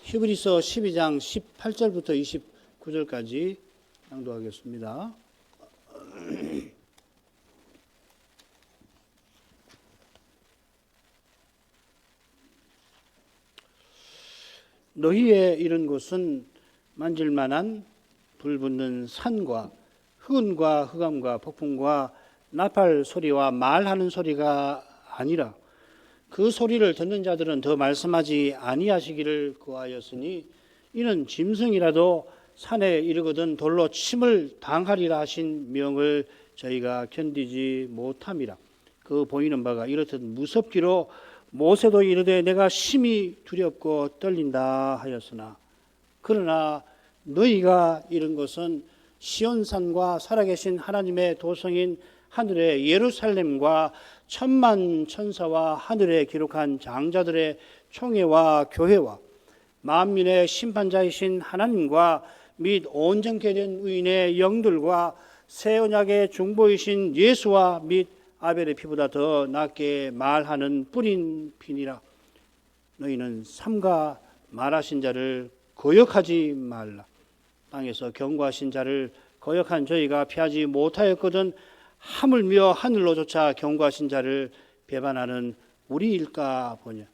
히브리서 12장 18절부터 29절까지 낭독하겠습니다. 너희의 이른 곳은 만질만한 불붙는 산과 흑운과 흑암과 폭풍과 나팔 소리와 말하는 소리가 아니라 그 소리를 듣는 자들은 더 말씀하지 아니하시기를 구하였으니 이는 짐승이라도 산에 이르거든 돌로 침을 당하리라 하신 명을 저희가 견디지 못함이라. 그 보이는 바가 이렇듯 무섭기로 모세도 이르되 내가 심히 두렵고 떨린다 하였으나 그러나 너희가 이른 것은 시온산과 살아계신 하나님의 도성인 하늘의 예루살렘과 천만 천사와 하늘에 기록한 장자들의 총회와 교회와 만민의 심판자이신 하나님과 및 온전케 된 의인의 영들과 새 언약의 중보이신 예수와 및 아벨의 피보다 더 낫게 말하는 뿌린 피니라. 너희는 삼가 말하신 자를 거역하지 말라. 땅에서 경고하신 자를 거역한 저희가 피하지 못하였거든 하물며 하늘로조차 경고하신 자를 배반하는 우리일까 보냐.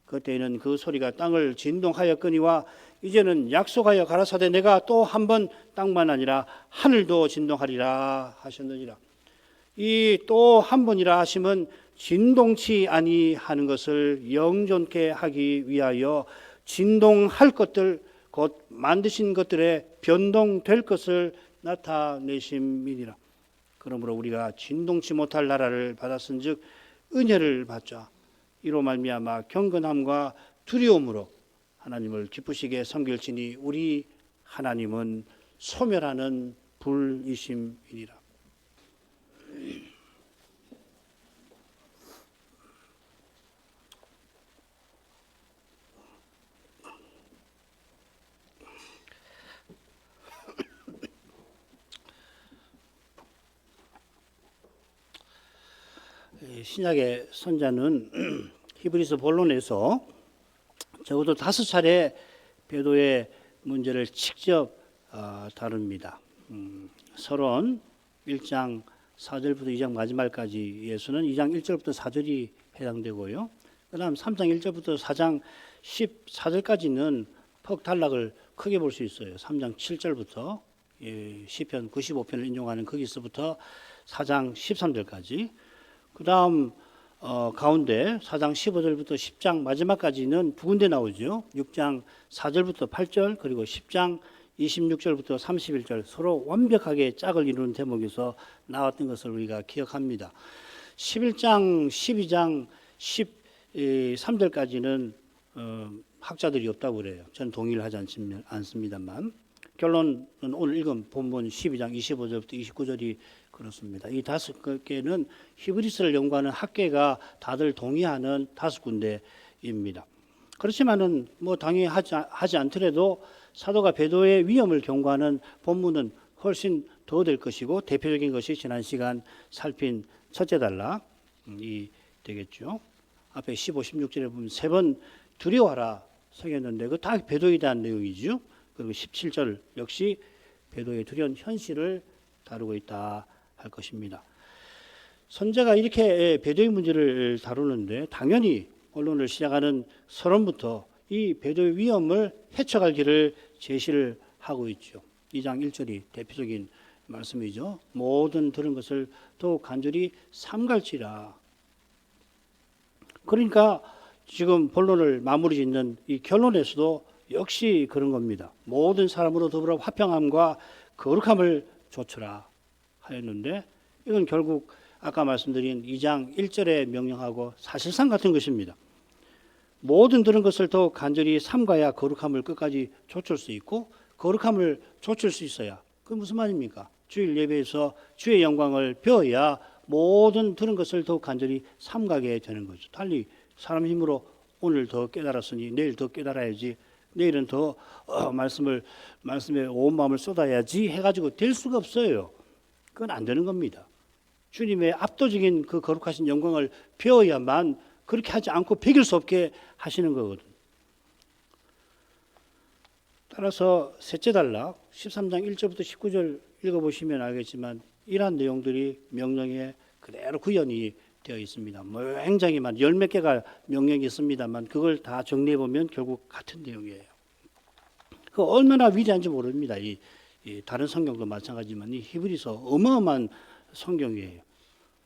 그때에는 그 소리가 땅을 진동하였거니와 이제는 약속하여 가라사대 내가 또 한 번 땅만 아니라 하늘도 진동하리라 하셨느니라. 이 또 한 번이라 하심은 진동치 아니하는 것을 영존케 하기 위하여 진동할 것들 곧 만드신 것들의 변동될 것을 나타내심이니라. 그러므로 우리가 진동치 못할 나라를 받았은즉 은혜를 받자. 이로 말미암아 경건함과 두려움으로 하나님을 기쁘시게 섬길지니 우리 하나님은 소멸하는 불이심이니라. 신약의 선자는 히브리서 본론에서 적어도 5차례 배도의 문제를 직접 다룹니다. 서론 1장 4절부터 2장 마지막까지 예수는 2장 1절부터 4절이 해당되고요. 그 다음 3장 1절부터 4장 14절까지는 퍽탈락을 크게 볼 수 있어요. 3장 7절부터 시편 95편을 인용하는 거기서부터 4장 13절까지. 그 다음 가운데 4장 15절부터 10장 마지막까지는 두 군데 나오죠. 6장 4절부터 8절 그리고 10장 26절부터 31절 서로 완벽하게 짝을 이루는 대목에서 나왔던 것을 우리가 기억합니다. 11장, 12장, 13절까지는 학자들이 없다고 그래요. 저는 동의를 하지 않습니다만 결론은 오늘 읽은 본문 12장 25절부터 29절이 그렇습니다. 이 5개는 히브리서를 연구하는 학계가 다들 동의하는 5군데입니다. 그렇지만은 뭐 당연히 하지 않더라도 사도가 배도의 위험을 경고하는 본문은 훨씬 더 될 것이고 대표적인 것이 지난 시간 살핀 첫째 단락이 되겠죠. 앞에 15, 16절에 보면 3번 두려워하라 성했는데 그 다 배도에 대한 내용이죠. 그리고 17절 역시 배도의 두려운 현실을 다루고 있다 할 것입니다. 선자가 이렇게 배도의 문제를 다루는데 당연히 언론을 시작하는 서론부터 이 배도의 위험을 헤쳐갈 길을 제시를 하고 있죠. 2장 1절이 대표적인 말씀이죠. 모든 들은 것을 더욱 간절히 삼갈지라. 그러니까 지금 본론을 마무리 짓는 이 결론에서도 역시 그런 겁니다. 모든 사람으로 더불어 화평함과 거룩함을 좇으라 하였는데 이건 결국 아까 말씀드린 2장 1절의 명령하고 사실상 같은 것입니다. 모든 들은 것을 더욱 간절히 삼가야 거룩함을 끝까지 좇을 수 있고 거룩함을 좇을 수 있어야 그게 무슨 말입니까? 주일 예배에서 주의 영광을 배워야 모든 들은 것을 더욱 간절히 삼가게 되는 거죠. 달리 사람 힘으로 오늘 더 깨달았으니 내일 더 깨달아야지 내일은 더 말씀에 온 마음을 쏟아야지 해가지고 될 수가 없어요. 그건 안 되는 겁니다. 주님의 압도적인 그 거룩하신 영광을 배워야만 그렇게 하지 않고 배길 수 없게 하시는 거거든. 따라서 셋째 단락 13장 1절부터 19절 읽어보시면 알겠지만 이러한 내용들이 명령에 그대로 구현이 되어 있습니다. 뭐 굉장히 많은 열 몇 개가 명령이 있습니다만 그걸 다 정리해 보면 결국 같은 내용이에요. 그 얼마나 위대한지 모릅니다. 이 다른 성경도 마찬가지지만 이 히브리서 어마어마한 성경이에요.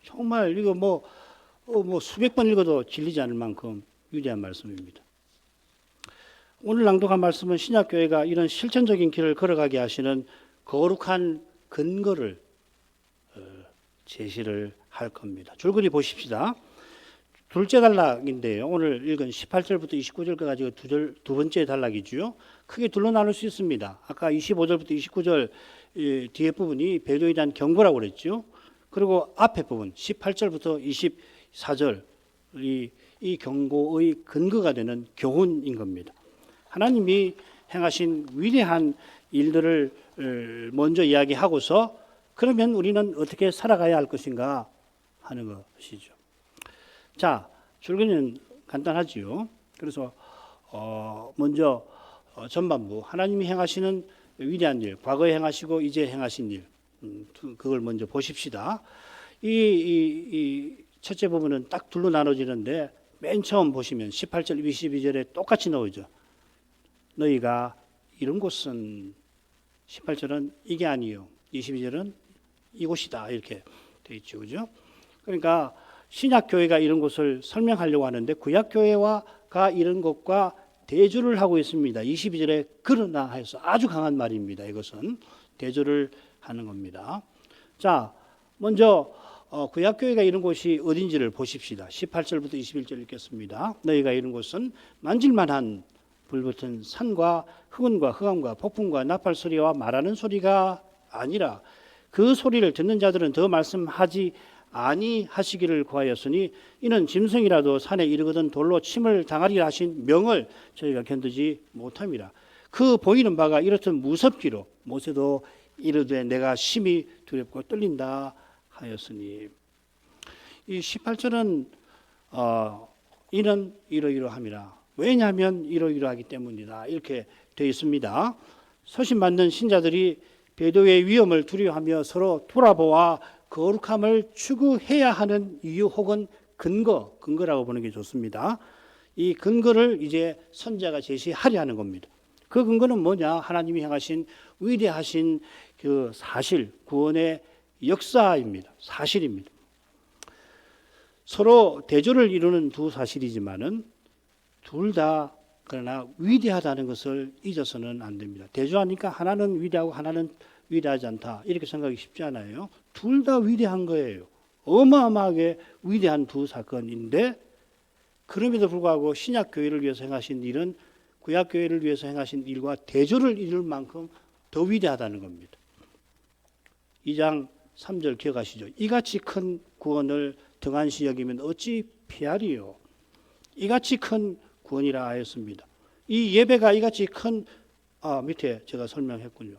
정말 이거 뭐 수백 번 읽어도 질리지 않을 만큼 위대한 말씀입니다. 오늘 낭독한 말씀은 신약교회가 이런 실천적인 길을 걸어가게 하시는 거룩한 근거를 제시를 할 겁니다. 줄거리 보십시다. 둘째 단락인데요. 오늘 읽은 18절부터 29절까지 두 번째 단락이죠. 크게 둘로 나눌 수 있습니다. 아까 25절부터 29절 뒤에 부분이 배도에 대한 경고라고 그랬죠. 그리고 앞에 부분 18절부터 24절 이 경고의 근거가 되는 교훈인 겁니다. 하나님이 행하신 위대한 일들을 먼저 이야기하고서 그러면 우리는 어떻게 살아가야 할 것인가 하는 것이죠. 자, 줄거리는 간단하지요. 그래서 먼저 전반부 하나님이 행하시는 위대한 일, 과거에 행하시고 이제 행하신 일, 그걸 먼저 보십시다. 이 첫째 부분은 딱 둘로 나눠지는데 맨 처음 보시면 18절, 22절에 똑같이 나오죠. 너희가 이런 곳은 18절은 이게 아니요, 22절은 이곳이다 이렇게 돼 있죠, 그죠? 그러니까 신약 교회가 이런 곳을 설명하려고 하는데 구약 교회가 이런 것과 대조를 하고 있습니다. 22절에 그러나 해서 아주 강한 말입니다. 이것은 대조를 하는 겁니다. 자, 먼저 구약 교회가 이런 곳이 어딘지를 보십시다. 18절부터 21절 읽겠습니다. 너희가 이런 곳은 만질만한 불붙은 산과 흑운과 흑암과 폭풍과 나팔 소리와 말하는 소리가 아니라 그 소리를 듣는 자들은 더 말씀하지 아니하시기를 구하였으니 이는 짐승이라도 산에 이르거든 돌로 침을 당하리라 하신 명을 저희가 견디지 못함이라. 그 보이는 바가 이렇듯 무섭기로 모세도 이르되 내가 심히 두렵고 떨린다 하였으니. 이 18절은 이는 이러이러함이라. 왜냐하면 이러이러하기 때문이다 이렇게 되어 있습니다. 소신받는 신자들이 배도의 위험을 두려워하며 서로 돌아보아 거룩함을 추구해야 하는 이유 혹은 근거라고 보는 게 좋습니다. 이 근거를 이제 선자가 제시하려 하는 겁니다. 그 근거는 뭐냐? 하나님이 행하신 위대하신 그 사실, 구원의 역사입니다. 사실입니다. 서로 대조를 이루는 두 사실이지만은 둘 다 그러나 위대하다는 것을 잊어서는 안 됩니다. 대조하니까 하나는 위대하고 하나는 위대하지 않다 이렇게 생각하기 쉽지 않아요. 둘 다 위대한 거예요. 어마어마하게 위대한 두 사건인데 그럼에도 불구하고 신약 교회를 위해서 행하신 일은 구약 교회를 위해서 행하신 일과 대조를 이룰 만큼 더 위대하다는 겁니다. 2장 3절 기억하시죠? 이같이 큰 구원을 등한시 여기면 어찌 피하리요? 이같이 큰 구원이라 하였습니다. 이 예배가 이같이 큰 밑에 제가 설명했군요.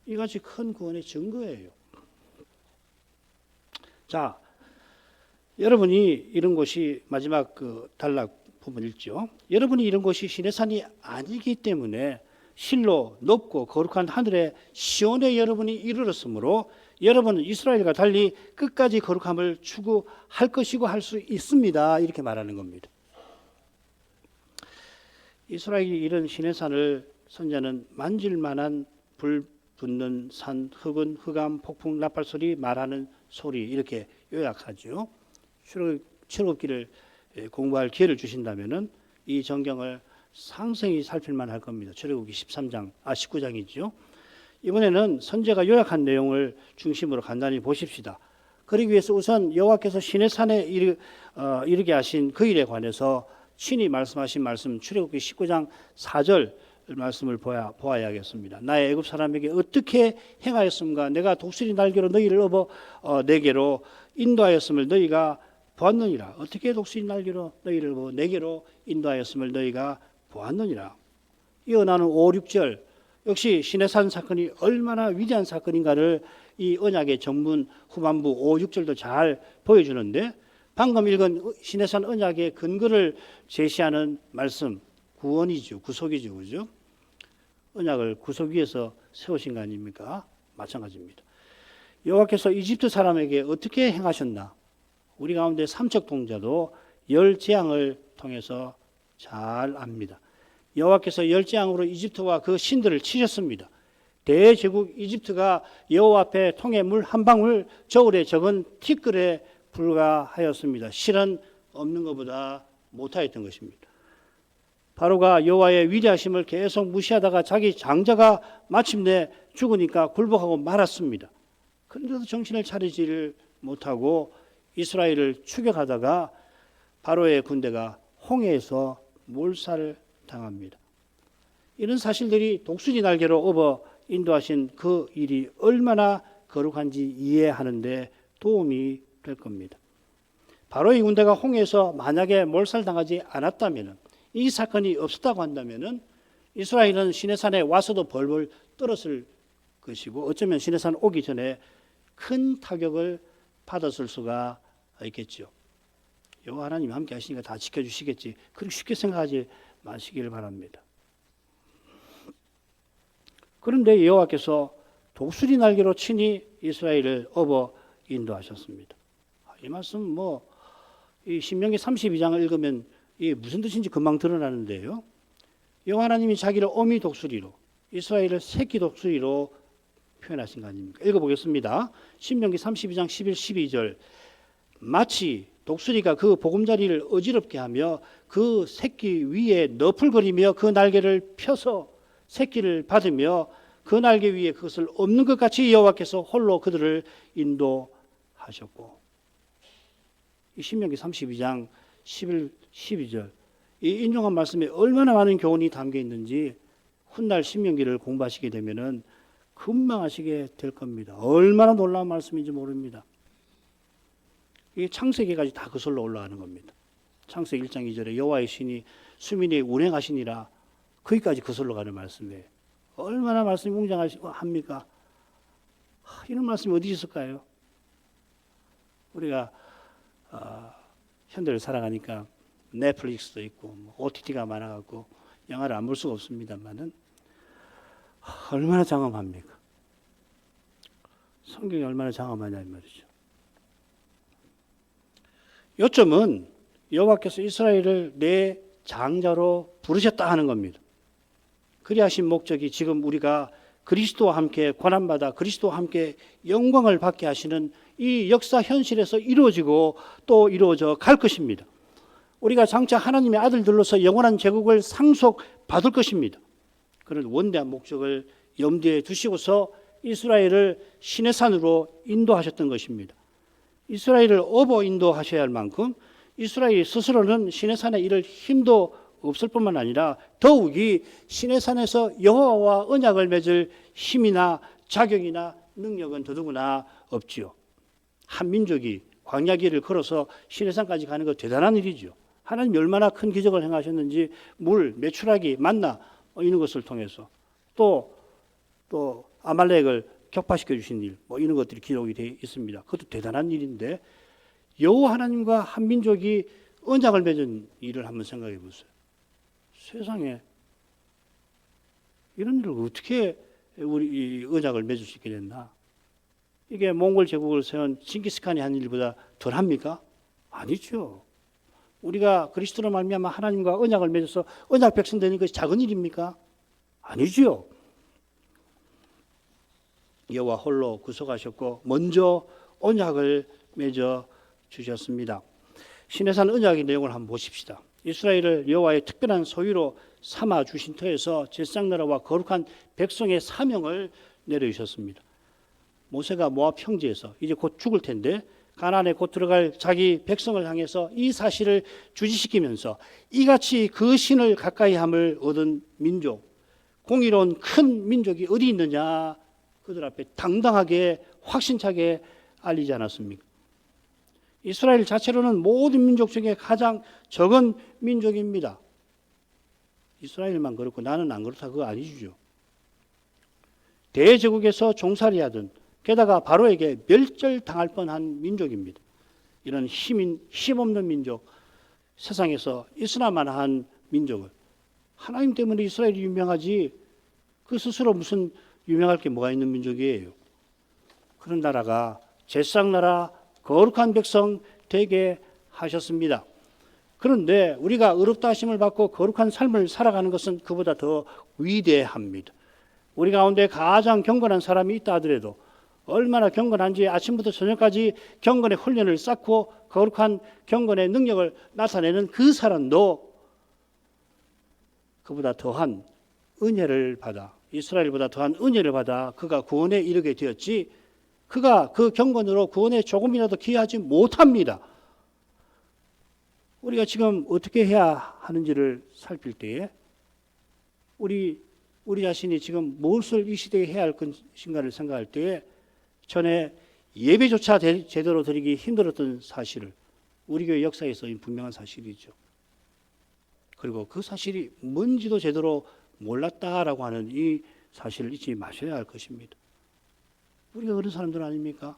이같이 큰 구원의 증거예요. 자, 여러분이 이런 곳이 마지막 그 단락 부분 읽죠. 여러분이 이런 곳이 시내산이 아니기 때문에 실로 높고 거룩한 하늘의 시온에 여러분이 이르렀으므로 여러분은 이스라엘과 달리 끝까지 거룩함을 추구할 것이고 할 수 있습니다. 이렇게 말하는 겁니다. 이스라엘이 이런 시내산을 선자는 만질만한 불 붙는 산, 흑은, 흑암, 폭풍, 나팔 소리, 말하는 소리 이렇게 요약하죠. 출애굽기를 공부할 기회를 주신다면은 이 전경을 상세히 살필만 할 겁니다. 출애굽기 19장이죠. 이번에는 선제가 요약한 내용을 중심으로 간단히 보십시다. 그러기 위해서 우선 여호와께서 시내산에 이르게 하신 그 일에 관해서 친히 말씀하신 말씀 출애굽기 19장 4절 말씀을 보아야겠습니다. 나의 애굽 사람에게 어떻게 행하였음과 내가 독수리 날개로 너희를 업어 내게로 인도하였음을 너희가 보았느니라. 어떻게 독수리 날개로 너희를 업어 내게로 인도하였음을 너희가 보았느니라. 이어 나는 5, 6절 역시 시내산 사건이 얼마나 위대한 사건인가를 이 언약의 전문 후반부 5, 6절도 잘 보여주는데 방금 읽은 시내산 언약의 근거를 제시하는 말씀 구원이죠. 구속이죠. 그죠? 언약을 구석 위에서 세우신 거 아닙니까? 마찬가지입니다. 여호와께서 이집트 사람에게 어떻게 행하셨나? 우리 가운데 삼척 동자도 열 재앙을 통해서 잘 압니다. 여호와께서 열 재앙으로 이집트와 그 신들을 치셨습니다. 대제국 이집트가 여호와 앞에 통에 물 한 방울 저울에 적은 티끌에 불과하였습니다. 실은 없는 것보다 못하였던 것입니다. 바로가 여호와의 위대하심을 계속 무시하다가 자기 장자가 마침내 죽으니까 굴복하고 말았습니다. 그런데도 정신을 차리지를 못하고 이스라엘을 추격하다가 바로의 군대가 홍해에서 몰살을 당합니다. 이런 사실들이 독수리 날개로 업어 인도하신 그 일이 얼마나 거룩한지 이해하는데 도움이 될 겁니다. 바로의 군대가 홍해에서 만약에 몰살당하지 않았다면, 이 사건이 없었다고 한다면 이스라엘은 시내산에 와서도 벌벌 떨었을 것이고 어쩌면 시내산 오기 전에 큰 타격을 받았을 수가 있겠죠. 여호와 하나님 함께 하시니까 다 지켜주시겠지. 그렇게 쉽게 생각하지 마시기를 바랍니다. 그런데 여호와께서 독수리 날개로 친히 이스라엘을 업어 인도하셨습니다. 이 말씀 이 신명기 32장을 읽으면 이게 무슨 뜻인지 금방 드러나는데요. 여호와 하나님이 자기를 어미 독수리로, 이스라엘을 새끼 독수리로 표현하신 거 아닙니까? 읽어보겠습니다. 신명기 32장 11, 12절. 마치 독수리가 그 보금자리를 어지럽게 하며 그 새끼 위에 너풀거리며 그 날개를 펴서 새끼를 받으며 그 날개 위에 그것을 엎는 것 같이 여호와께서 홀로 그들을 인도하셨고. 이 신명기 32장 11, 12절 이 인용한 말씀에 얼마나 많은 교훈이 담겨 있는지 훗날 신명기를 공부하시게 되면은 금방 아시게 될 겁니다. 얼마나 놀라운 말씀인지 모릅니다. 이게 창세기까지 다 그슬로 올라가는 겁니다. 창세기 1장 2절에 여호와의 신이 수민이 운행하시니라, 거기까지 그슬로 가는 말씀이에요. 얼마나 말씀이 웅장합니까? 이런 말씀이 어디 있을까요? 우리가 현대를 살아가니까 넷플릭스도 있고 OTT가 많아갖고 영화를 안 볼 수가 없습니다만은 얼마나 장엄합니까? 성경이 얼마나 장엄하냐 이 말이죠. 요점은 여호와께서 이스라엘을 내 장자로 부르셨다 하는 겁니다. 그리하신 목적이 지금 우리가 그리스도와 함께 고난받아 그리스도와 함께 영광을 받게 하시는 이 역사 현실에서 이루어지고 또 이루어져 갈 것입니다. 우리가 장차 하나님의 아들들로서 영원한 제국을 상속받을 것입니다. 그런 원대한 목적을 염두에 두시고서 이스라엘을 시내산으로 인도하셨던 것입니다. 이스라엘을 업어 인도하셔야 할 만큼 이스라엘 스스로는 시내산에 이를 힘도 없을 뿐만 아니라 더욱이 시내산에서 여호와와 언약을 맺을 힘이나 자격이나 능력은 더더구나 없지요. 한 민족이 광야길을 걸어서 시내산까지 가는 것 대단한 일이죠. 하나님이 얼마나 큰 기적을 행하셨는지 물, 메추라기, 만나 이런 것을 통해서 또 아말렉을 격파시켜 주신 일 이런 것들이 기록이 되어 있습니다. 그것도 대단한 일인데 여호와 하나님과 한 민족이 언약을 맺은 일을 한번 생각해 보세요. 세상에 이런 일을 어떻게 우리 언약을 맺을 수 있게 됐나? 이게 몽골 제국을 세운 징기스칸이 한 일보다 덜합니까? 아니죠. 우리가 그리스도로 말미암아 하나님과 언약을 맺어서 언약 백성 되는 것이 작은 일입니까? 아니죠. 여호와 홀로 구속하셨고 먼저 언약을 맺어 주셨습니다. 시내산 언약의 내용을 한번 보십시다. 이스라엘을 여호와의 특별한 소유로 삼아 주신 터에서 제사장나라와 거룩한 백성의 사명을 내려주셨습니다. 모세가 모압 평지에서 이제 곧 죽을 텐데 가나안에 곧 들어갈 자기 백성을 향해서 이 사실을 주지시키면서 이같이 그 신을 가까이 함을 얻은 민족, 공의로운 큰 민족이 어디 있느냐 그들 앞에 당당하게 확신차게 알리지 않았습니까? 이스라엘 자체로는 모든 민족 중에 가장 적은 민족입니다. 이스라엘만 그렇고 나는 안 그렇다 그거 아니죠. 대제국에서 종살이하던 게다가 바로에게 멸절당할 뻔한 민족입니다. 이런 힘없는 민족, 세상에서 있으나마나 한 민족을 하나님 때문에 이스라엘이 유명하지 그 스스로 무슨 유명할 게 뭐가 있는 민족이에요. 그런 나라가 제사장나라 거룩한 백성 되게 하셨습니다. 그런데 우리가 의롭다 하심을 받고 거룩한 삶을 살아가는 것은 그보다 더 위대합니다. 우리 가운데 가장 경건한 사람이 있다 하더라도 얼마나 경건한지 아침부터 저녁까지 경건의 훈련을 쌓고 거룩한 경건의 능력을 나타내는 그 사람도 그보다 더한 은혜를 받아, 이스라엘보다 더한 은혜를 받아 그가 구원에 이르게 되었지, 그가 그 경건으로 구원에 조금이라도 기여하지 못합니다. 우리가 지금 어떻게 해야 하는지를 살필 때에 우리 자신이 지금 무엇을 이 시대에 해야 할 것인가를 생각할 때에 전에 예배조차 제대로 드리기 힘들었던 사실을 우리 교회 역사에서 분명한 사실이죠. 그리고 그 사실이 뭔지도 제대로 몰랐다라고 하는 이 사실을 잊지 마셔야 할 것입니다. 우리가 그런 사람들 아닙니까?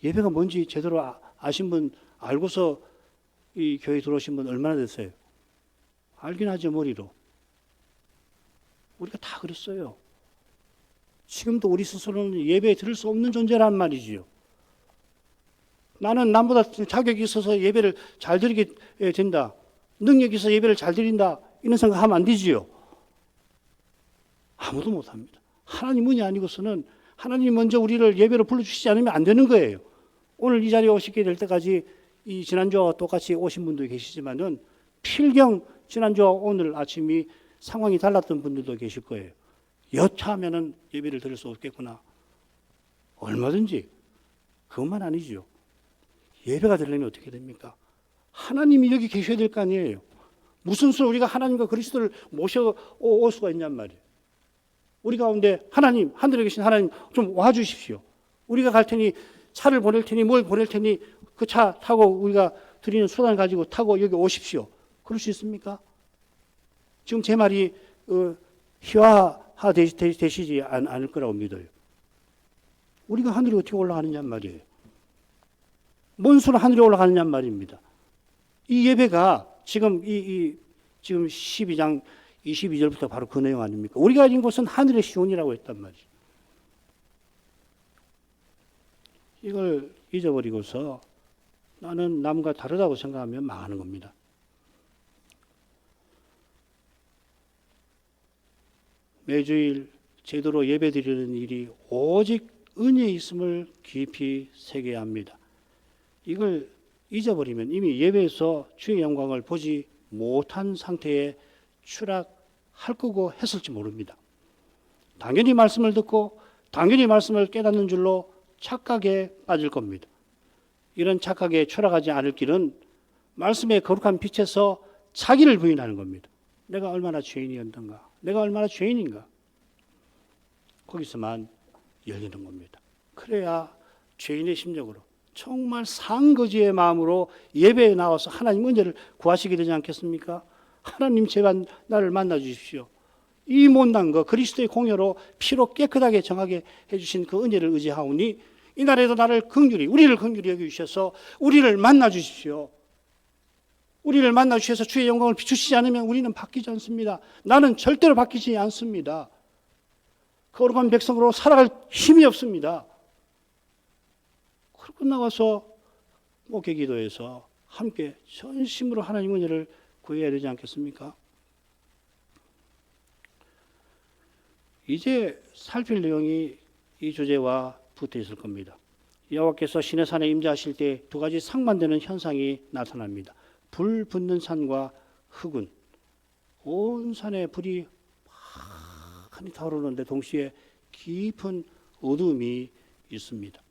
예배가 뭔지 제대로 아신 분, 알고서 이 교회 들어오신 분 얼마나 됐어요? 알긴 하죠, 머리로. 우리가 다 그랬어요. 지금도 우리 스스로는 예배에 들을 수 없는 존재란 말이지요. 나는 남보다 자격이 있어서 예배를 잘 드리게 된다, 능력이 있어서 예배를 잘 드린다, 이런 생각하면 안 되지요. 아무도 못합니다. 하나님은이 아니고서는 하나님 먼저 우리를 예배로 불러주시지 않으면 안 되는 거예요. 오늘 이 자리에 오시게 될 때까지 이 지난주와 똑같이 오신 분도 계시지만은 필경 지난주와 오늘 아침이 상황이 달랐던 분들도 계실 거예요. 여차하면은 예배를 드릴 수 없겠구나. 얼마든지. 그것만 아니죠. 예배가 되려면 어떻게 됩니까? 하나님이 여기 계셔야 될 거 아니에요. 무슨 수로 우리가 하나님과 그리스도를 모셔올 수가 있냔 말이에요. 우리 가운데 하나님, 하늘에 계신 하나님 좀 와주십시오. 우리가 갈 테니 차를 보낼 테니 뭘 보낼 테니 그 차 타고 우리가 드리는 수단을 가지고 타고 여기 오십시오. 그럴 수 있습니까? 지금 제 말이 희화되시지 않을 거라고 믿어요. 우리가 하늘에 어떻게 올라가느냐 말이에요. 뭔 수로 하늘에 올라가느냐 말입니다. 이 예배가 지금 지금 12장 22절부터 바로 그 내용 아닙니까? 우리가 가진 곳은 하늘의 시온이라고 했단 말이죠. 이걸 잊어버리고서 나는 남과 다르다고 생각하면 망하는 겁니다. 매주일 제대로 예배드리는 일이 오직 은혜에 있음을 깊이 새겨야 합니다. 이걸 잊어버리면 이미 예배에서 주의 영광을 보지 못한 상태에 추락할 거고 했을지 모릅니다. 당연히 말씀을 듣고 당연히 말씀을 깨닫는 줄로 착각에 빠질 겁니다. 이런 착각에 추락하지 않을 길은 말씀의 거룩한 빛에서 자기를 부인하는 겁니다. 내가 얼마나 죄인이었던가, 내가 얼마나 죄인인가, 거기서만 열리는 겁니다. 그래야 죄인의 심정으로 정말 상거지의 마음으로 예배에 나와서 하나님 은혜를 구하시게 되지 않겠습니까? 하나님 제발 나를 만나 주십시오. 이 못난 거 그리스도의 공여로 피로 깨끗하게 정하게 해주신 그 은혜를 의지하오니 이날에도 우리를 긍휼히 여기주셔서 우리를 만나 주십시오. 우리를 만나 주셔서 주의 영광을 비추시지 않으면 우리는 바뀌지 않습니다. 나는 절대로 바뀌지 않습니다. 거룩한 백성으로 살아갈 힘이 없습니다. 그러고 나와서 목회 기도에서 함께 전심으로 하나님 은혜를 구해야 되지 않겠습니까? 이제 살필 내용이 이 주제와 붙어 있을 겁니다. 여호와께서 시내산에 임재하실 때 두 가지 상반되는 현상이 나타납니다. 불 붙는 산과 흑운. 온 산에 불이 많이 타오르는데 동시에 깊은 어둠이 있습니다.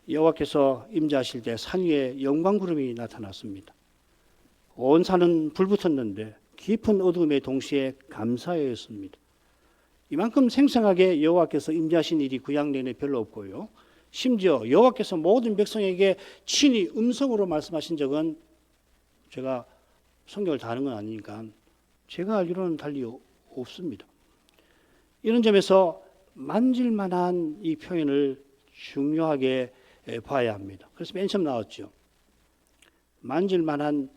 여호와께서 임재하실 때 산 위에 영광구름이 나타났습니다. 온 산은 불붙었는데 깊은 어둠에 동시에 감사했습니다. 이만큼 생생하게 여호와께서 임재하신 일이 구약 내내 별로 없고요. 심지어 여호와께서 모든 백성에게 친히 음성으로 말씀하신 적은, 제가 성경을 다 아는 건 아니니까 제가 알기로는 달리 없습니다. 이런 점에서 만질만한 이 표현을 중요하게 봐야 합니다. 그래서 맨 처음 나왔죠. 만질만한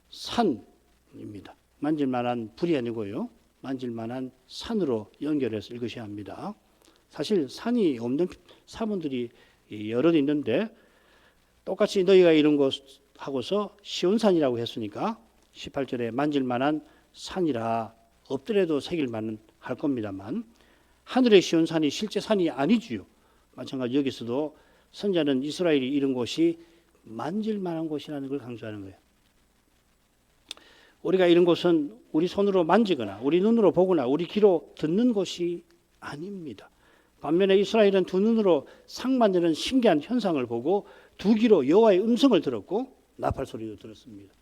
산입니다. 만질만한 불이 아니고요. 만질 만한 산으로 연결해서 읽으셔야 합니다. 사실 산이 없는 사본들이 여러 있는데 똑같이 너희가 이룬 것 하고서 시온산이라고 했으니까 18절에 만질 만한 산이라 없더라도 새길 만은 할 겁니다만 하늘의 시온산이 실제 산이 아니지요. 마찬가지 여기서도 선자는 이스라엘이 이룬 곳이 만질 만한 곳이라는 걸 강조하는 거예요. 우리가 이런 곳은 우리 손으로 만지거나 우리 눈으로 보거나 우리 귀로 듣는 곳이 아닙니다. 반면에 이스라엘은 두 눈으로 상 만드는 신기한 현상을 보고 두 귀로 여호와의 음성을 들었고 나팔 소리도 들었습니다.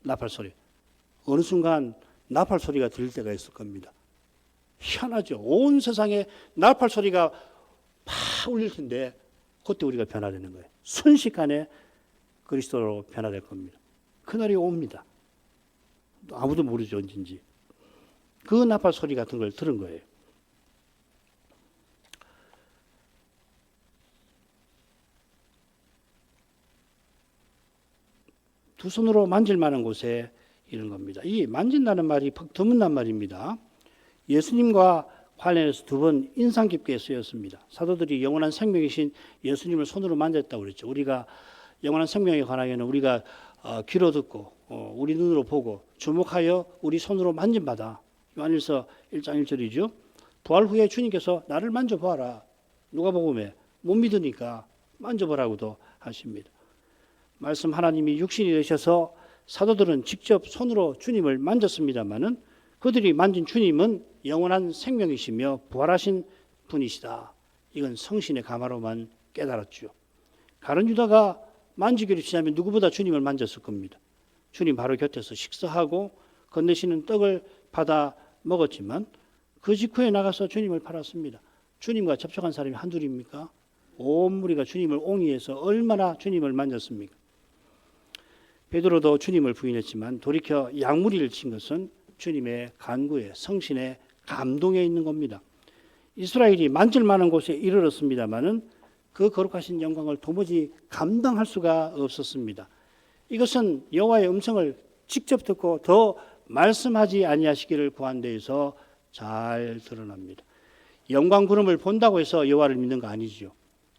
나팔 소리. 어느 순간 나팔 소리가 들릴 때가 있을 겁니다. 희한하죠. 온 세상에 나팔 소리가 팍 울릴 텐데 그때 우리가 변화되는 거예요. 순식간에 그리스도로 변화될 겁니다. 그날이 옵니다. 아무도 모르죠, 언젠지. 그 나팔 소리 같은 걸 들은 거예요. 두 손으로 만질 만한 곳에 이런 겁니다. 이 만진다는 말이 드문단 말입니다. 예수님과 관련해서 두 번 인상 깊게 쓰였습니다. 사도들이 영원한 생명이신 예수님을 손으로 만졌다고 그랬죠. 우리가 영원한 생명에 관하여는 우리가 귀로 듣고 우리 눈으로 보고 주목하여 우리 손으로 만진바다. 요한일서 1장 1절이죠. 부활 후에 주님께서 나를 만져보아라. 누가복음에 못 믿으니까 만져보라고도 하십니다. 말씀 하나님이 육신이 되셔서 사도들은 직접 손으로 주님을 만졌습니다마는 그들이 만진 주님은 영원한 생명이시며 부활하신 분이시다. 이건 성신의 감화로만 깨달았죠. 가룟 유다가 만지기로 시작하면 누구보다 주님을 만졌을 겁니다. 주님 바로 곁에서 식사하고 건네시는 떡을 받아 먹었지만 그 직후에 나가서 주님을 팔았습니다. 주님과 접촉한 사람이 한둘입니까? 온 무리가 주님을 옹이해서 얼마나 주님을 만졌습니까? 베드로도 주님을 부인했지만 돌이켜 양무리를 친 것은 주님의 간구에 성신의 감동에 있는 겁니다. 이스라엘이 만질 만한 곳에 이르렀습니다마는 그 거룩하신 영광을 도무지 감당할 수가 없었습니다. 이것은 여호와의 음성을 직접 듣고 더 말씀하지 아니하시기를 구한 데에서 잘 드러납니다. 영광 구름을 본다고 해서 여호와를 믿는 거 아니죠.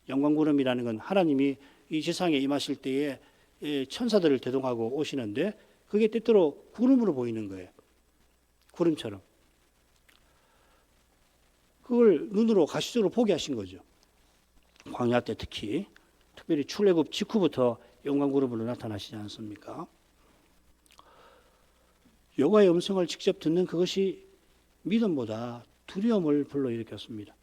영광 구름이라는 건 하나님이 이 세상에 임하실 때에 천사들을 대동하고 오시는데 그게 때때로 구름으로 보이는 거예요. 구름처럼. 그걸 눈으로 가시적으로 보게 하신 거죠. 광야 때 특별히 출애굽 직후부터 영광 구름으로 나타나시지 않습니까? 여호와의 음성을 직접 듣는 그것이 믿음보다 두려움을 불러일으켰습니다.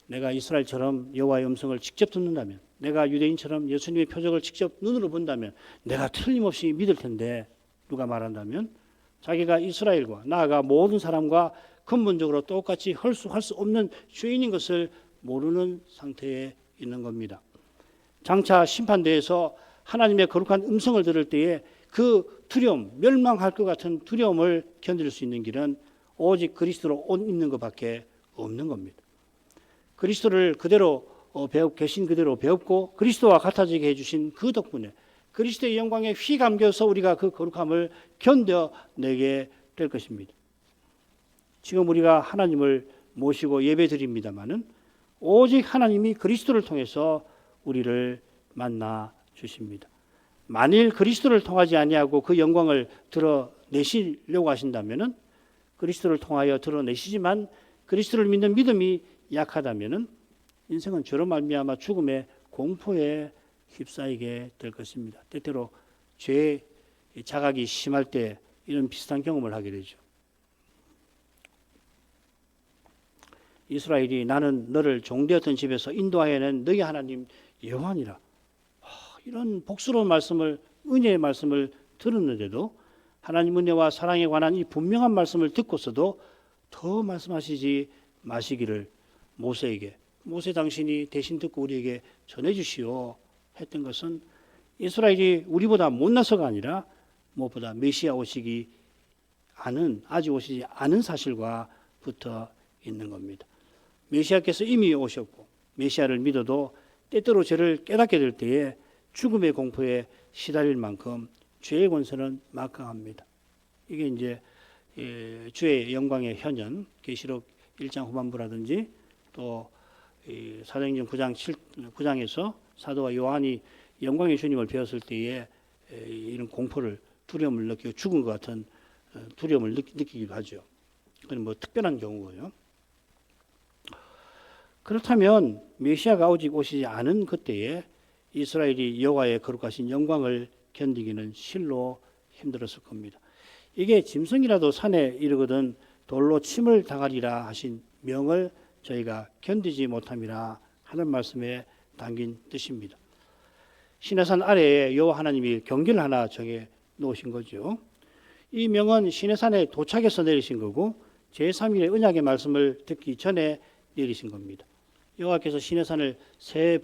내가 이스라엘처럼 여호와의 음성을 직접 듣는다면, 내가 유대인처럼 예수님의 표적을 직접 눈으로 본다면 내가 틀림없이 믿을 텐데, 누가 말한다면 자기가 이스라엘과 나아가 모든 사람과 근본적으로 똑같이 할 수 없는 죄인인 것을 모르는 상태에 있는 겁니다. 장차 심판대에서 하나님의 거룩한 음성을 들을 때에 그 두려움, 멸망할 것 같은 두려움을 견딜 수 있는 길은 오직 그리스도로 옷 입는 것밖에 없는 겁니다. 그리스도를 그대로 계신 그대로 배웠고 그리스도와 같아지게 해주신 그 덕분에 그리스도의 영광에 휘감겨서 우리가 그 거룩함을 견뎌내게 될 것입니다. 지금 우리가 하나님을 모시고 예배드립니다마는 오직 하나님이 그리스도를 통해서 우리를 만나 주십니다. 만일 그리스도를 통하지 아니하고 그 영광을 드러내시려고 하신다면은 그리스도를 통하여 드러내시지만 그리스도를 믿는 믿음이 약하다면은 인생은 저로 말미암아 죽음의 공포에 휩싸이게 될 것입니다. 때때로 죄의 자각이 심할 때 이런 비슷한 경험을 하게 되죠. 이스라엘이 나는 너를 종되었던 집에서 인도하여낸 너희 하나님 여호와니라. 이런 복스러운 말씀을, 은혜의 말씀을 들었는데도 하나님 은혜와 사랑에 관한 이 분명한 말씀을 듣고서도 더 말씀하시지 마시기를 모세에게, 모세 당신이 대신 듣고 우리에게 전해주시오 했던 것은 이스라엘이 우리보다 못나서가 아니라 무엇보다 메시아 아직 오시지 않은 사실과 붙어 있는 겁니다. 메시아께서 이미 오셨고 메시아를 믿어도 때때로 죄를 깨닫게 될 때에 죽음의 공포에 시달릴 만큼 죄의 권세는 막강합니다. 이게 이제 주의 영광의 현현, 계시록 1장 후반부라든지 또 사도행전 9장에서 사도와 요한이 영광의 주님을 배웠을 때에 이런 공포를, 두려움을 느끼고 죽은 것 같은 두려움을 느끼기도 하죠. 그건 뭐 특별한 경우고요. 그렇다면 메시아가 아직 오시지 않은 그때에 이스라엘이 여호와의 거룩하신 영광을 견디기는 실로 힘들었을 겁니다. 이게 짐승이라도 산에 이르거든 돌로 침을 당하리라 하신 명을 저희가 견디지 못함이라 하는 말씀에 담긴 뜻입니다. 시내산 아래에 여호와 하나님이 경계를 하나 정해 놓으신 거죠. 이 명은 시내산에 도착해서 내리신 거고 제3일의 언약의 말씀을 듣기 전에 내리신 겁니다. 여호와께서 시내산을 세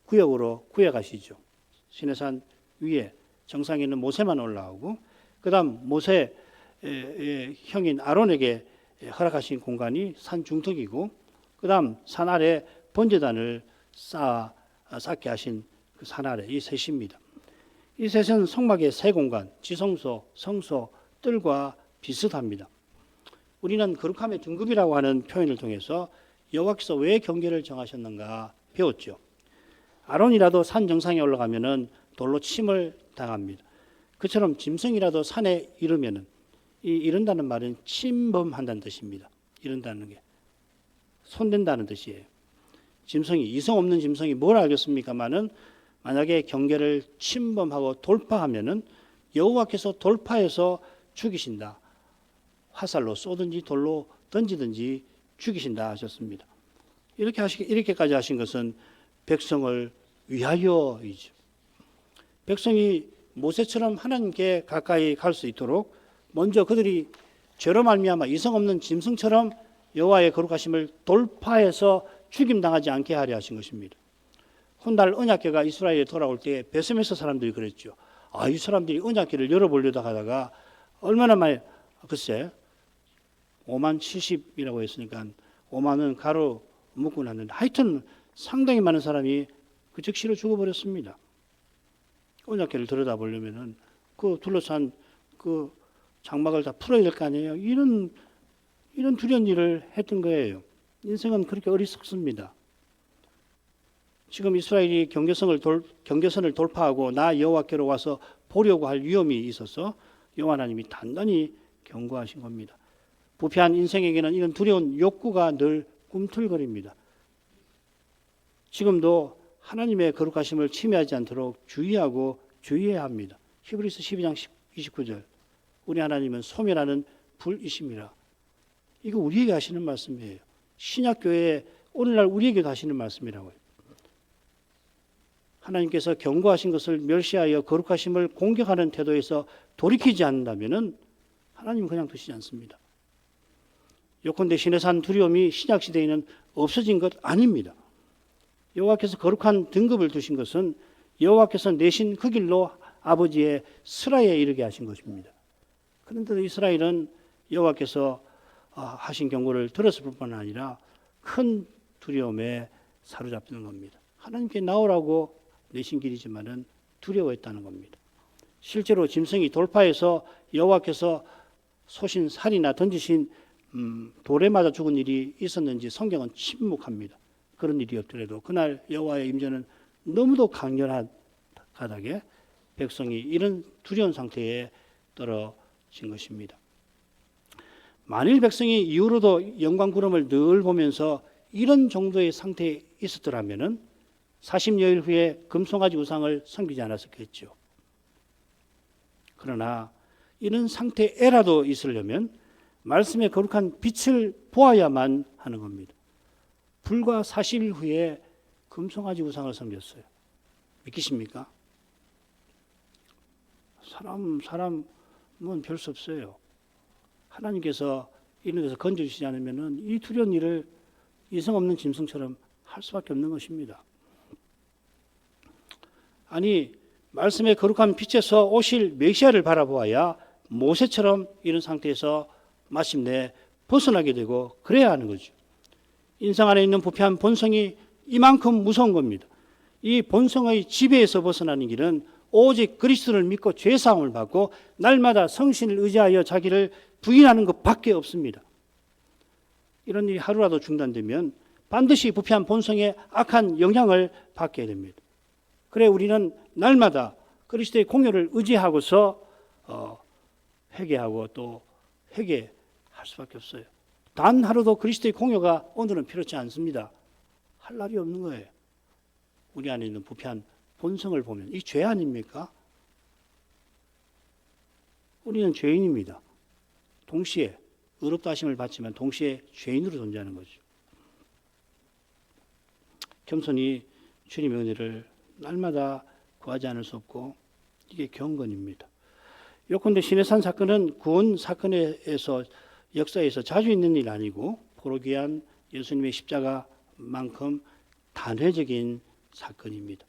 구역으로 구역하시죠. 시내산 위에 정상에 있는 모세만 올라오고, 그 다음 모세의 형인 아론에게 허락하신 공간이 산 중턱이고, 그 다음 산 아래 번제단을 쌓게 하신 그 산 아래, 이 셋입니다. 이 셋은 성막의 세 공간, 지성소, 성소, 뜰과 비슷합니다. 우리는 거룩함의 등급이라고 하는 표현을 통해서 여호와께서 왜 경계를 정하셨는가 배웠죠. 아론이라도 산 정상에 올라가면은 돌로 침을 당합니다. 그처럼 짐승이라도 산에 이르면은, 이 이른다는 말은 침범한다는 뜻입니다. 이른다는 게 손댄다는 뜻이에요. 짐승이, 이성 없는 짐승이 뭘 알겠습니까마는 만약에 경계를 침범하고 돌파하면은 여호와께서 돌파해서 죽이신다. 화살로 쏘든지 돌로 던지든지 죽이신다 하셨습니다. 이렇게까지 하신 것은 백성을 위하여이죠. 백성이 모세처럼 하나님께 가까이 갈 수 있도록 먼저 그들이 죄로 말미암아 이성 없는 짐승처럼 여호와의 거룩하심을 돌파해서 죽임당하지 않게 하려 하신 것입니다. 훗날 언약궤가 이스라엘에 돌아올 때 베스메스 사람들이 그랬죠. 이 사람들이 언약궤를 열어보려다 하다가 얼마나 많이, 글쎄 5만 70이라고 했으니까 5만은 가로 묶고 났는데 하여튼 상당히 많은 사람이 그 즉시로 죽어버렸습니다. 언약궤를 들여다보려면은 그 둘러싼 그 장막을 다 풀어야 될 거 아니에요. 이런 두려운 일을 했던 거예요. 인생은 그렇게 어리석습니다. 지금 이스라엘이 경계선을 돌파하고 나 여호와께로 와서 보려고 할 위험이 있어서 여호와 하나님이 단단히 경고하신 겁니다. 부패한 인생에게는 이런 두려운 욕구가 늘 꿈틀거립니다. 지금도 하나님의 거룩하심을 침해하지 않도록 주의하고 주의해야 합니다. 히브리서 12장 29절, 우리 하나님은 소멸하는 불이심이라. 이거 우리에게 하시는 말씀이에요. 신약교회에 오늘날 우리에게도 하시는 말씀이라고요. 하나님께서 경고하신 것을 멸시하여 거룩하심을 공격하는 태도에서 돌이키지 않는다면 하나님은 그냥 두시지 않습니다. 요컨대 시내산 두려움이 신약시대에는 없어진 것 아닙니다. 여호와께서 거룩한 등급을 두신 것은 여호와께서 내신 그 길로 아버지의 스라에 이르게 하신 것입니다. 그런데 이스라엘은 여호와께서 하신 경고를 들었을 뿐만 아니라 큰 두려움에 사로잡히는 겁니다. 하나님께 나오라고 내신 길이지만은 두려워했다는 겁니다. 실제로 짐승이 돌파해서 여호와께서 쏘신 살이나 던지신 돌에 맞아 죽은 일이 있었는지 성경은 침묵합니다. 그런 일이 없더라도 그날 여호와의 임재는 너무도 강렬하다게 백성이 이런 두려운 상태에 떨어진 것입니다. 만일 백성이 이후로도 영광 구름을 늘 보면서 이런 정도의 상태에 있었더라면은 40여일 후에 금송아지 우상을 섬기지 않았었겠죠. 그러나 이런 상태에라도 있으려면 말씀의 거룩한 빛을 보아야만 하는 겁니다. 불과 40일 후에 금송아지 우상을 섬겼어요. 믿기십니까? 사람은 별 수 없어요. 하나님께서 이런 데서 건져주시지 않으면 이 두려운 일을 이성 없는 짐승처럼 할 수밖에 없는 것입니다. 아니, 말씀의 거룩한 빛에서 오실 메시아를 바라보아야 모세처럼 이런 상태에서 마침내 벗어나게 되고 그래야 하는 거죠. 인생 안에 있는 부패한 본성이 이만큼 무서운 겁니다. 이 본성의 지배에서 벗어나는 길은 오직 그리스도를 믿고 죄사함을 받고 날마다 성신을 의지하여 자기를 부인하는 것밖에 없습니다. 이런 일이 하루라도 중단되면 반드시 부패한 본성의 악한 영향을 받게 됩니다. 그래 우리는 날마다 그리스도의 공로를 의지하고서 회개하고 또 회개할 수밖에 없어요. 단 하루도 그리스도의 공로가 오늘은 필요치 않습니다. 할 날이 없는 거예요. 우리 안에 있는 부패한 본성을 보면 이 죄 아닙니까? 우리는 죄인입니다. 동시에 의롭다 하심을 받지만 동시에 죄인으로 존재하는 거죠. 겸손히 주님의 은혜를 날마다 구하지 않을 수 없고 이게 경건입니다. 요컨대 시내산 사건은 구원 사건에서 역사에서 자주 있는 일 아니고 보로 귀한 예수님의 십자가만큼 단회적인 사건입니다.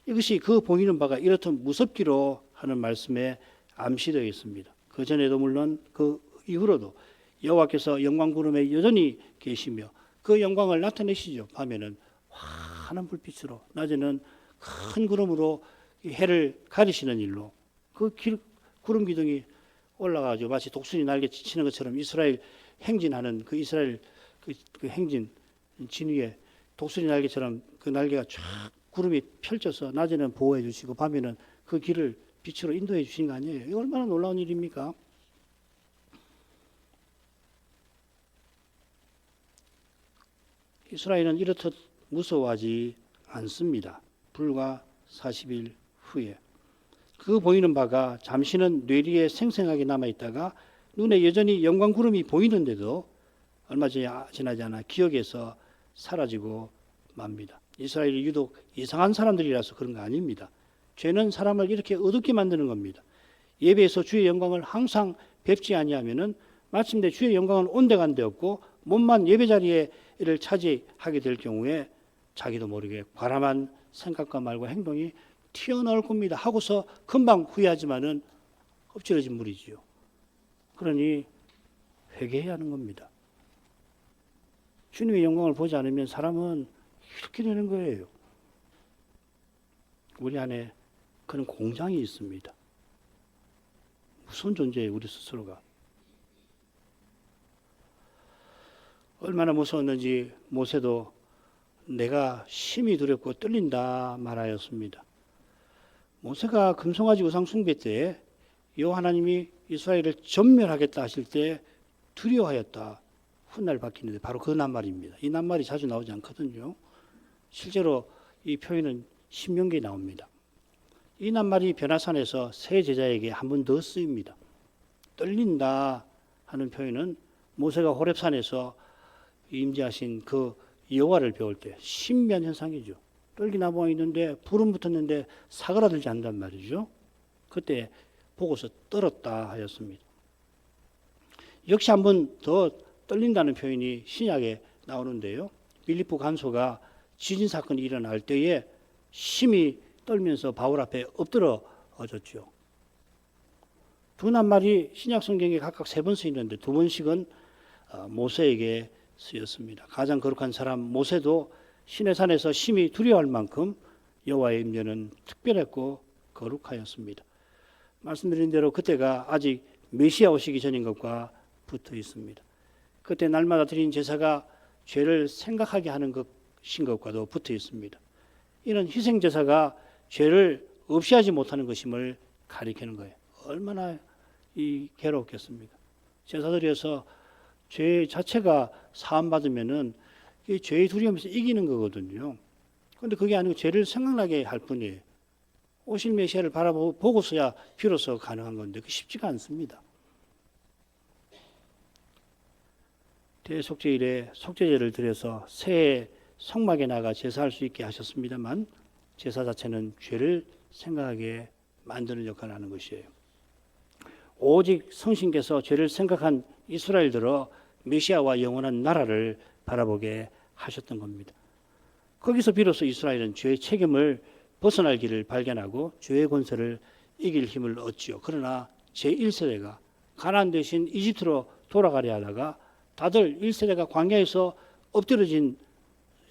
이것이 그 보이는 바가 이렇듯 무섭기로 하는 말씀에 암시되어 있습니다. 그 전에도 물론 그 이후로도 여호와께서 영광 구름에 여전히 계시며 그 영광을 나타내시죠. 밤에는 환한 불빛으로, 낮에는 큰 구름으로 해를 가리시는 일로 그 구름 기둥이 올라가죠. 마치 독수리 날개 치는 것처럼 이스라엘 행진하는 그 이스라엘 그 행진 진위에 독수리 날개처럼 그 날개가 쫙 구름이 펼쳐서 낮에는 보호해 주시고 밤에는 그 길을 빛으로 인도해 주신 거 아니에요. 이거 얼마나 놀라운 일입니까? 이스라엘은 이렇듯 무서워하지 않습니다. 불과 40일 후에 그 보이는 바가 잠시는 뇌리에 생생하게 남아있다가 눈에 여전히 영광 구름이 보이는데도 얼마 지나지 않아 기억에서 사라지고 맙니다. 이스라엘이 유독 이상한 사람들이라서 그런 거 아닙니다. 죄는 사람을 이렇게 어둡게 만드는 겁니다. 예배에서 주의 영광을 항상 뵙지 아니하면은 마침내 주의 영광은 온데간데 없고 몸만 예배 자리를 차지하게 될 경우에 자기도 모르게 과람한 생각과 말과 행동이 튀어나올 겁니다. 하고서 금방 후회하지만은 엎질러진 물이지요. 그러니 회개해야 하는 겁니다. 주님의 영광을 보지 않으면 사람은 이렇게 되는 거예요. 우리 안에 그런 공장이 있습니다. 무서운 존재예요, 우리 스스로가. 얼마나 무서웠는지 모세도 내가 심히 두렵고 떨린다 말하였습니다. 모세가 금송아지 우상 숭배 때에 여호와 하나님이 이스라엘을 전멸하겠다 하실 때 두려워하였다. 훗날 박히는데 바로 그 낱말입니다. 이 낱말이 자주 나오지 않거든요. 실제로 이 표현은 신명기에 나옵니다. 이 낱말이 변화산에서 세 제자에게 한 번 더 쓰입니다. 떨린다 하는 표현은 모세가 호렙산에서 임재하신 그 여호와를 배울 때 신비한 현상이죠. 떨기나무가 있는데 불은 붙었는데 사그라들지 않는단 말이죠. 그때 보고서 떨었다 하였습니다. 역시 한 번 더 떨린다는 표현이 신약에 나오는데요. 빌립보 간소가 지진 사건이 일어날 때에 심히 떨면서 바울 앞에 엎드러졌죠. 두 낱말이 신약 성경에 각각 3번 쓰이는데 2번씩은 모세에게 쓰였습니다. 가장 거룩한 사람 모세도 시내산에서 심히 두려워할 만큼 여호와의 임재는 특별했고 거룩하였습니다. 말씀드린 대로 그때가 아직 메시아 오시기 전인 것과 붙어 있습니다. 그때 날마다 드린 제사가 죄를 생각하게 하는 것인 것과도 붙어 있습니다. 이는 희생 제사가 죄를 없이 하지 못하는 것임을 가리키는 거예요. 얼마나 괴롭겠습니까? 제사드려서 죄 자체가 사함받으면은 이 죄의 두려움에서 이기는 거거든요. 그런데 그게 아니고 죄를 생각나게 할 뿐이에요. 오실 메시아를 바라보고서야 비로소 가능한 건데 그 쉽지가 않습니다. 대속죄일에 속죄제를 드려서 새해 성막에 나가 제사할 수 있게 하셨습니다만 제사 자체는 죄를 생각하게 만드는 역할을 하는 것이에요. 오직 성신께서 죄를 생각한 이스라엘들어 메시아와 영원한 나라를 바라보게 하셨던 겁니다. 거기서 비로소 이스라엘은 죄의 책임을 벗어날 길을 발견하고 죄의 권세를 이길 힘을 얻지요. 그러나 제1세대가 가나안 대신 이집트로 돌아가려 하다가 다들 1세대가 광야에서 엎드러진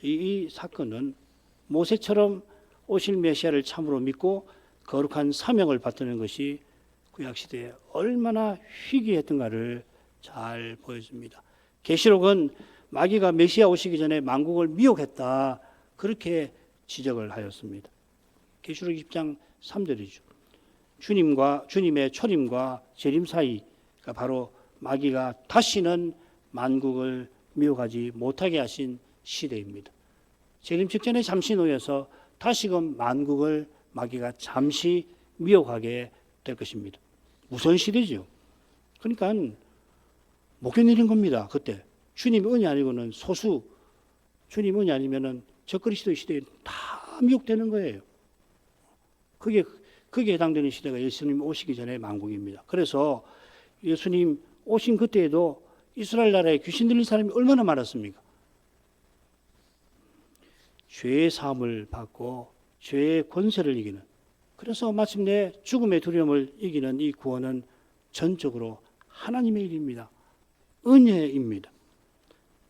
이 사건은 모세처럼 오실 메시아를 참으로 믿고 거룩한 사명을 받드는 것이 구약시대에 얼마나 희귀했던가를 잘 보여줍니다. 계시록은 마귀가 메시아 오시기 전에 만국을 미혹했다, 그렇게 지적을 하였습니다. 계시록 20장 3절이죠. 주님의 초림과 재림 사이가 바로 마귀가 다시는 만국을 미혹하지 못하게 하신 시대입니다. 재림 직전에 잠시 놓여서 다시금 만국을 마귀가 잠시 미혹하게 될 것입니다. 무서운 시대죠. 그러니까 못 견디는 겁니다. 그때 주님의 은혜 아니고는 소수, 주님 은혜 아니면은 적그리스도의 시대에 다 미혹되는 거예요. 그게 해당되는 시대가 예수님 오시기 전에 만국입니다. 그래서 예수님 오신 그때에도 이스라엘 나라에 귀신 들린 사람이 얼마나 많았습니까? 죄의 사함을 받고 죄의 권세를 이기는, 그래서 마침내 죽음의 두려움을 이기는 이 구원은 전적으로 하나님의 일입니다. 은혜입니다.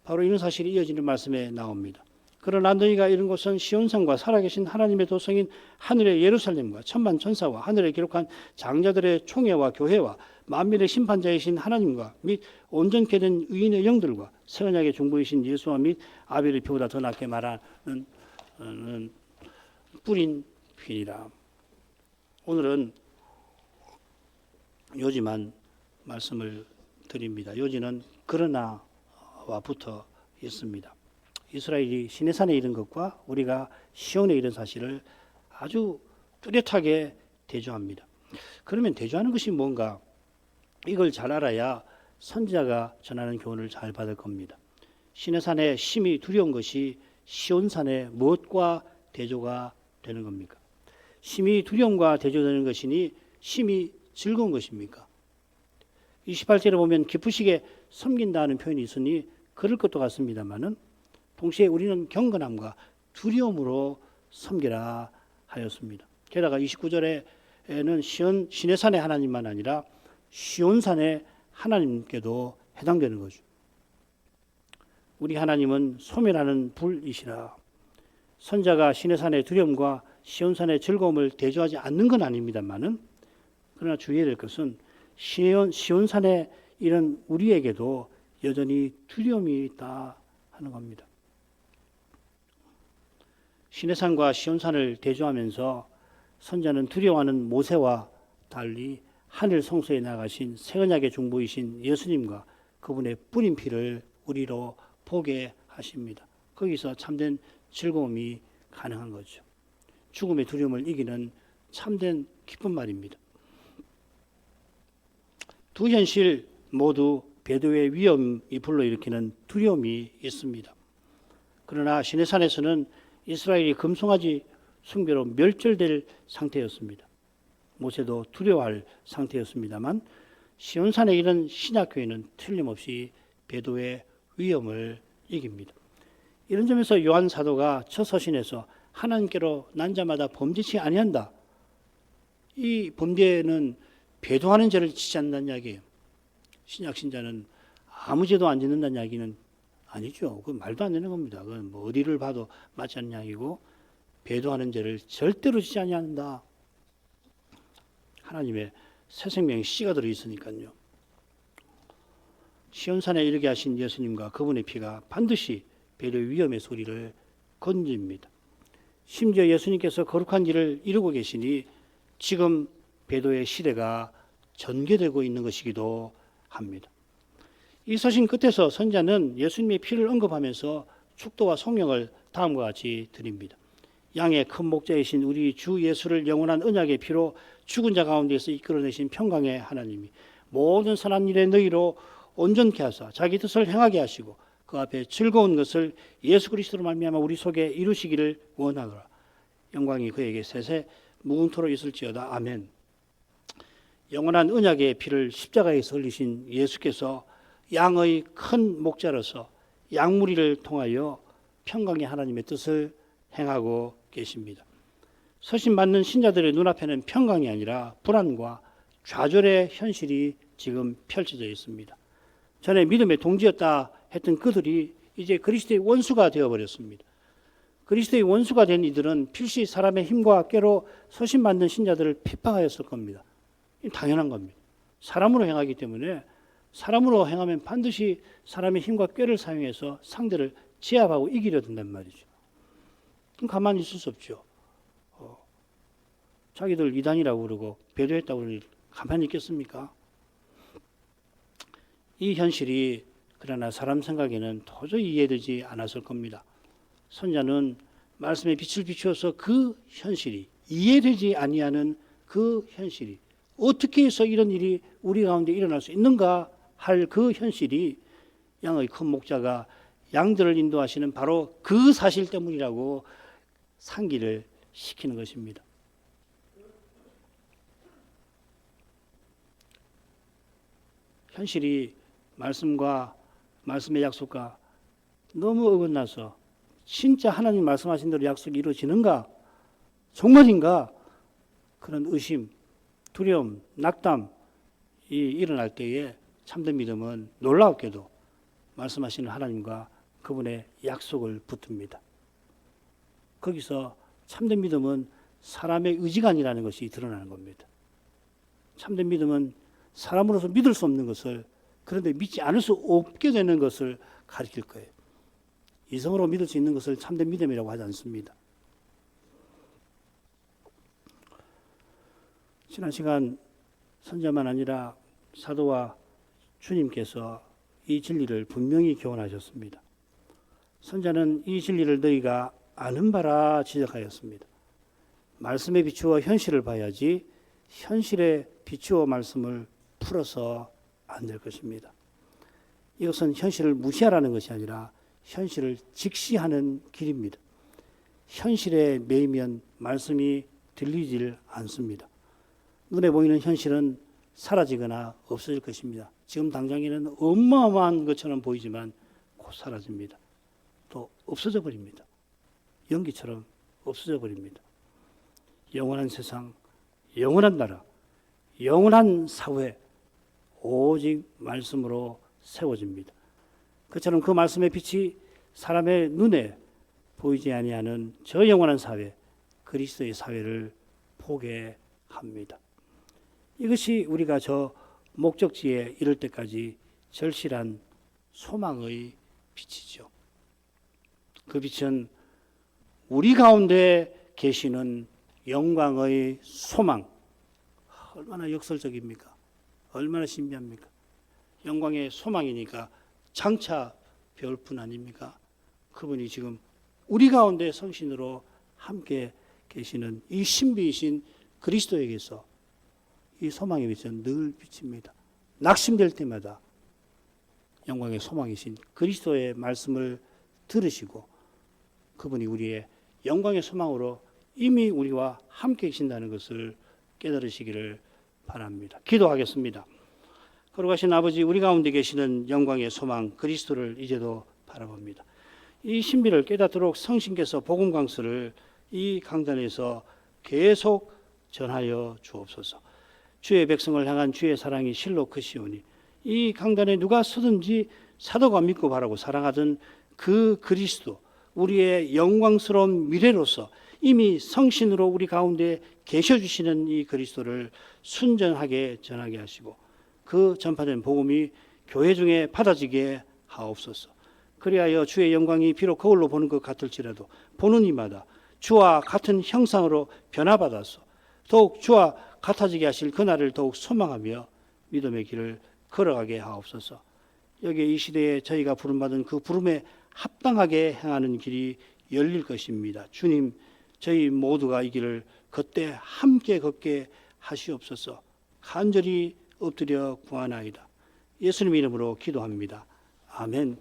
바로 이런 사실이 이어지는 말씀에 나옵니다. 그러나 너희가 이른 곳은 시온산과 살아계신 하나님의 도성인 하늘의 예루살렘과 천만 천사와 하늘에 기록한 장자들의 총회와 교회와 만민의 심판자이신 하나님과 및 온전케 된 의인의 영들과 새 언약의 중보이신 예수와 및 아벨의 피보다 더 낫게 말하는 뿌린 피니라. 오늘은 요지만 말씀을 드립니다. 요지는 그러나와 붙어 있습니다. 이스라엘이 시내산에 이른 것과 우리가 시온에 이른 사실을 아주 뚜렷하게 대조합니다. 그러면 대조하는 것이 뭔가, 이걸 잘 알아야 선지자가 전하는 교훈을 잘 받을 겁니다. 시내산에 심히 두려운 것이 시온산에 무엇과 대조가 되는 겁니까? 심히 두려움과 대조되는 것이니 심히 즐거운 것입니까? 28절에 보면 기쁘시게 섬긴다는 표현이 있으니 그럴 것도 같습니다만은 동시에 우리는 경건함과 두려움으로 섬기라 하였습니다. 게다가 29절에는 시내산의 하나님만 아니라 시온산의 하나님께도 해당되는 거죠. 우리 하나님은 소멸하는 불이시라. 선자가 시내산의 두려움과 시온산의 즐거움을 대조하지 않는 건 아닙니다만은, 그러나 주의해야 될 것은 시온산에 이런 우리에게도 여전히 두려움이 있다 하는 겁니다. 시내산과 시온산을 대조하면서 선자는 두려워하는 모세와 달리 하늘 성소에 나가신 새 언약의 중보이신 예수님과 그분의 뿌린 피를 우리로 보게 하십니다. 거기서 참된 즐거움이 가능한 거죠. 죽음의 두려움을 이기는 참된 기쁜 말입니다. 두 현실 모두 배도의 위험이 불러일으키는 두려움이 있습니다. 그러나 시내산에서는 이스라엘이 금송아지 숭배로 멸절될 상태였습니다. 모세도 두려워할 상태였습니다만 시온산에 이른 신약교회는 틀림없이 배도의 위험을 이깁니다. 이런 점에서 요한 사도가 첫 서신에서 하나님께로 난 자마다 범죄치 아니한다, 이 범죄는 배도하는 죄를 짓지 않는다는 이야기예요. 신약 신자는 아무 죄도 안 짓는다는 이야기는 아니죠. 그 말도 안 되는 겁니다. 그건 뭐 어디를 봐도 맞지 않는 이야기고, 배도하는 죄를 절대로 짓지 아니한다. 하나님의 새 생명의 씨가 들어 있으니까요. 시온산에 이르게 하신 예수님과 그분의 피가 반드시 배도의 위험의 소리를 건집니다. 심지어 예수님께서 거룩한 일을 이루고 계시니 지금 배도의 시대가 전개되고 있는 것이기도 합니다. 이 서신 끝에서 선자는 예수님의 피를 언급하면서 축도와 성령을 다음과 같이 드립니다. 양의 큰 목자이신 우리 주 예수를 영원한 언약의 피로 죽은 자 가운데서 이끌어내신 평강의 하나님이 모든 선한 일에 너희로 온전케 하사 자기 뜻을 행하게 하시고 그 앞에 즐거운 것을 예수 그리스도로 말미암아 우리 속에 이루시기를 원하노라. 영광이 그에게 세세 무궁토록 있을지어다. 아멘. 영원한 언약의 피를 십자가에서 흘리신 예수께서 양의 큰 목자로서 양무리를 통하여 평강의 하나님의 뜻을 행하고 계십니다. 서신 받는 신자들의 눈앞에는 평강이 아니라 불안과 좌절의 현실이 지금 펼쳐져 있습니다. 전에 믿음의 동지였다 했던 그들이 이제 그리스도의 원수가 되어버렸습니다. 그리스도의 원수가 된 이들은 필시 사람의 힘과 꾀로 소신만든 신자들을 핍박하였을 겁니다. 당연한 겁니다. 사람으로 행하기 때문에 사람으로 행하면 반드시 사람의 힘과 꾀를 사용해서 상대를 제압하고 이기려 든단 말이죠. 그럼 가만히 있을 수 없죠. 자기들 이단이라고 그러고 배도했다고 그러니 가만히 있겠습니까? 이 현실이 그러나 사람 생각에는 도저히 이해되지 않았을 겁니다. 선자는 말씀에 빛을 비추어서 그 현실이 이해되지 아니하는 그 현실이 어떻게 해서 이런 일이 우리 가운데 일어날 수 있는가 할 그 현실이 양의 큰 목자가 양들을 인도하시는 바로 그 사실 때문이라고 상기를 시키는 것입니다. 현실이 말씀과 말씀의 약속과 너무 어긋나서 진짜 하나님 말씀하신 대로 약속이 이루어지는가? 정말인가? 그런 의심, 두려움, 낙담이 일어날 때에 참된 믿음은 놀라웠게도 말씀하시는 하나님과 그분의 약속을 붙듭니다. 거기서 참된 믿음은 사람의 의지가 아니라는 것이 드러나는 겁니다. 참된 믿음은 사람으로서 믿을 수 없는 것을 그런데 믿지 않을 수 없게 되는 것을 가르칠 거예요. 이성으로 믿을 수 있는 것을 참된 믿음이라고 하지 않습니다. 지난 시간 선자만 아니라 사도와 주님께서 이 진리를 분명히 교훈하셨습니다. 선자는 이 진리를 너희가 아는 바라 지적하였습니다. 말씀에 비추어 현실을 봐야지 현실에 비추어 말씀을 풀어서 안 될 것입니다. 이것은 현실을 무시하라는 것이 아니라 현실을 직시하는 길입니다. 현실에 매이면 말씀이 들리질 않습니다. 눈에 보이는 현실은 사라지거나 없어질 것입니다. 지금 당장에는 어마어마한 것처럼 보이지만 곧 사라집니다. 또 없어져 버립니다. 연기처럼 없어져 버립니다. 영원한 세상, 영원한 나라, 영원한 사회 오직 말씀으로 세워집니다. 그처럼 그 말씀의 빛이 사람의 눈에 보이지 아니하는 저 영원한 사회, 그리스도의 사회를 보게 합니다. 이것이 우리가 저 목적지에 이를 때까지 절실한 소망의 빛이죠. 그 빛은 우리 가운데 계시는 영광의 소망. 얼마나 역설적입니까? 얼마나 신비합니까? 영광의 소망이니까 장차 배울 뿐 아닙니까? 그분이 지금 우리 가운데 성신으로 함께 계시는 이 신비이신 그리스도에게서 이 소망의 빛은 늘 비칩니다. 낙심될 때마다 영광의 소망이신 그리스도의 말씀을 들으시고 그분이 우리의 영광의 소망으로 이미 우리와 함께 계신다는 것을 깨달으시기를 바랍니다. 기도하겠습니다. 거룩하신 아버지, 우리 가운데 계시는 영광의 소망 그리스도를 이제도 바라봅니다. 이 신비를 깨닫도록 성신께서 복음 강수를 이 강단에서 계속 전하여 주옵소서. 주의 백성을 향한 주의 사랑이 실로 크시오니 이 강단에 누가 서든지 사도가 믿고 바라고 사랑하던 그 그리스도, 우리의 영광스러운 미래로서 이미 성신으로 우리 가운데 계셔주시는 이 그리스도를 순전하게 전하게 하시고 그 전파된 복음이 교회 중에 받아지게 하옵소서. 그리하여 주의 영광이 비록 거울로 보는 것 같을지라도 보는 이마다 주와 같은 형상으로 변화받아서 더욱 주와 같아지게 하실 그날을 더욱 소망하며 믿음의 길을 걸어가게 하옵소서. 여기 이 시대에 저희가 부름받은 그 부름에 합당하게 행하는 길이 열릴 것입니다. 주님, 저희 모두가 이 길을 걷되 함께 걷게 하시옵소서. 간절히 엎드려 구하나이다. 예수님 이름으로 기도합니다. 아멘.